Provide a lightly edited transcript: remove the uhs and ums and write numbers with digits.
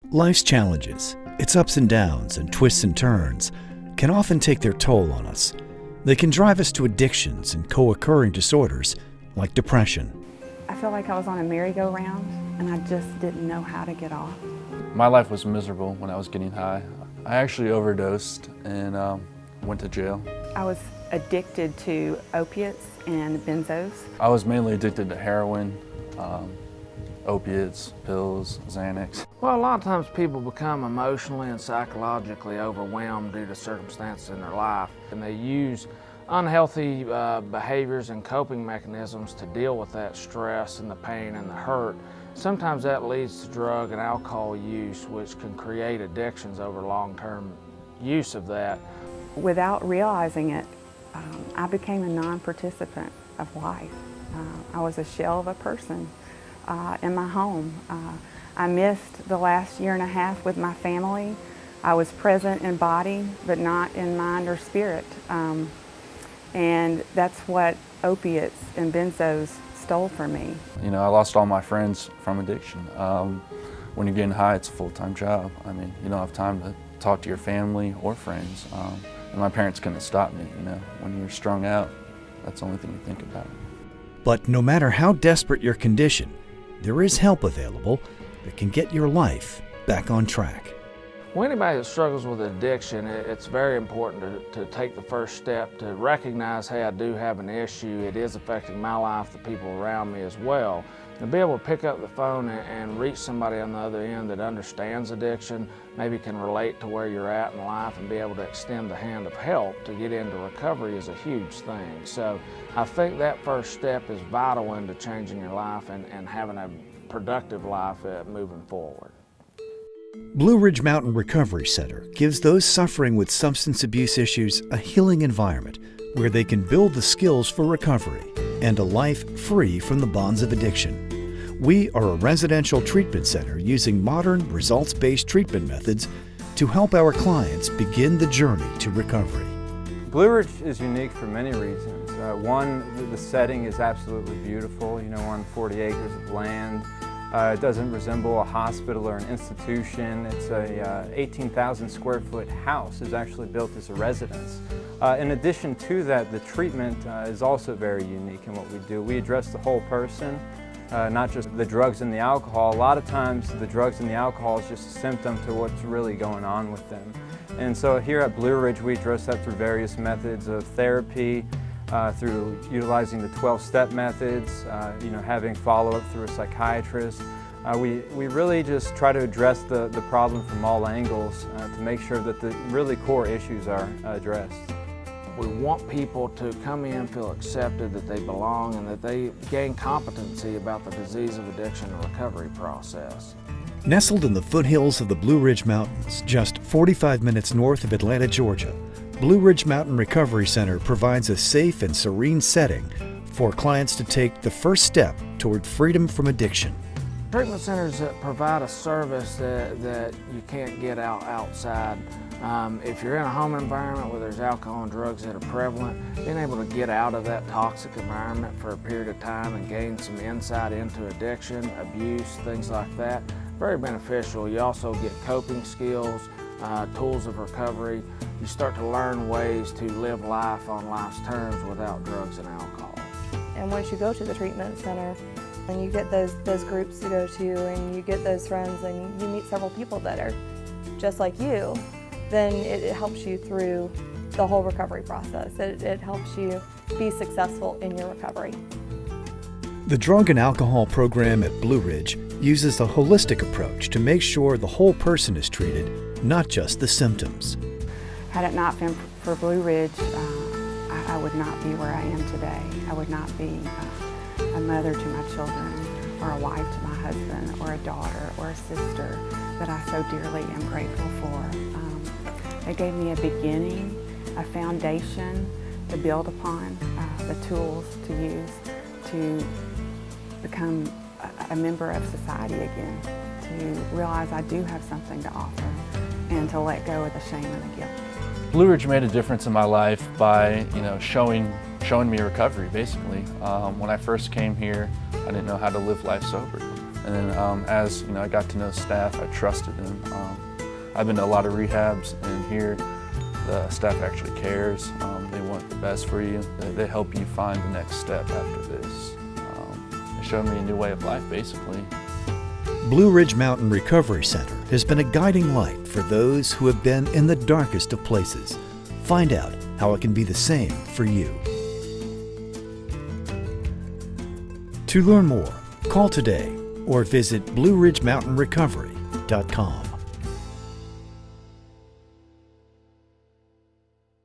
Life's challenges, its ups and downs and twists and turns, can often take their toll on us. They can drive us to addictions and co-occurring disorders like depression. I felt like I was on a merry-go-round and I just didn't know how to get off. My life was miserable when I was getting high. I actually overdosed and went to jail. I was addicted to opiates and benzos. I was mainly addicted to heroin, opiates, pills, Xanax. Well, a lot of times people become emotionally and psychologically overwhelmed due to circumstances in their life, and they use unhealthy behaviors and coping mechanisms to deal with that stress and the pain and the hurt. Sometimes that leads to drug and alcohol use, which can create addictions over long-term use of that. Without realizing it, I became a non-participant of life. I was a shell of a person in my home. I missed the last year and a half with my family. I was present in body, but not in mind or spirit. And that's what opiates and benzos stole from me. You know, I lost all my friends from addiction. When you're getting high, it's a full-time job. I mean, you don't have time to talk to your family or friends. And my parents couldn't stop me, you know. When you're strung out, that's the only thing you think about. But no matter how desperate your condition, there is help available that can get your life back on track. Well, anybody that struggles with addiction, it's very important to take the first step to recognize, hey, I do have an issue. It is affecting my life, the people around me as well. And be able to pick up the phone and reach somebody on the other end that understands addiction, maybe can relate to where you're at in life, and be able to extend the hand of help to get into recovery is a huge thing. So I think that first step is vital into changing your life and having a productive life moving forward. Blue Ridge Mountain Recovery Center gives those suffering with substance abuse issues a healing environment where they can build the skills for recovery and a life free from the bonds of addiction. We are a residential treatment center using modern, results-based treatment methods to help our clients begin the journey to recovery. Blue Ridge is unique for many reasons. One, the setting is absolutely beautiful. You know, we're on 40 acres of land. It doesn't resemble a hospital or an institution. It's a 18,000 square foot house is actually built as a residence. In addition to that, the treatment is also very unique in what we do. We address the whole person, not just the drugs and the alcohol. A lot of times the drugs and the alcohol is just a symptom to what's really going on with them. And so here at Blue Ridge, we address that through various methods of therapy, through utilizing the 12-step methods, having follow-up through a psychiatrist. We really just try to address the problem from all angles to make sure that the really core issues are addressed. We want people to come in, feel accepted, that they belong, and that they gain competency about the disease of addiction and recovery process. Nestled in the foothills of the Blue Ridge Mountains, just 45 minutes north of Atlanta, Georgia, Blue Ridge Mountain Recovery Center provides a safe and serene setting for clients to take the first step toward freedom from addiction. Treatment centers that provide a service that you can't get outside. If you're in a home environment where there's alcohol and drugs that are prevalent, being able to get out of that toxic environment for a period of time and gain some insight into addiction, abuse, things like that, very beneficial. You also get coping skills, tools of recovery. You start to learn ways to live life on life's terms without drugs and alcohol. And once you go to the treatment center and you get those groups to go to and you get those friends and you meet several people that are just like you, then it helps you through the whole recovery process. It helps you be successful in your recovery. The drug and alcohol program at Blue Ridge uses a holistic approach to make sure the whole person is treated, not just the symptoms. Had it not been for Blue Ridge, I would not be where I am today. I would not be a mother to my children, or a wife to my husband, or a daughter, or a sister that I so dearly am grateful for. It gave me a beginning, a foundation to build upon, the tools to use to become a member of society again, to realize I do have something to offer, and to let go of the shame and the guilt. Blue Ridge made a difference in my life by, showing me recovery, basically. When I first came here, I didn't know how to live life sober. And then as I got to know staff, I trusted them. I've been to a lot of rehabs, and here the staff actually cares. They want the best for you. They help you find the next step after this. They showed me a new way of life, basically. Blue Ridge Mountain Recovery Center has been a guiding light for those who have been in the darkest of places. Find out how it can be the same for you. To learn more, call today or visit BlueRidgeMountainRecovery.com.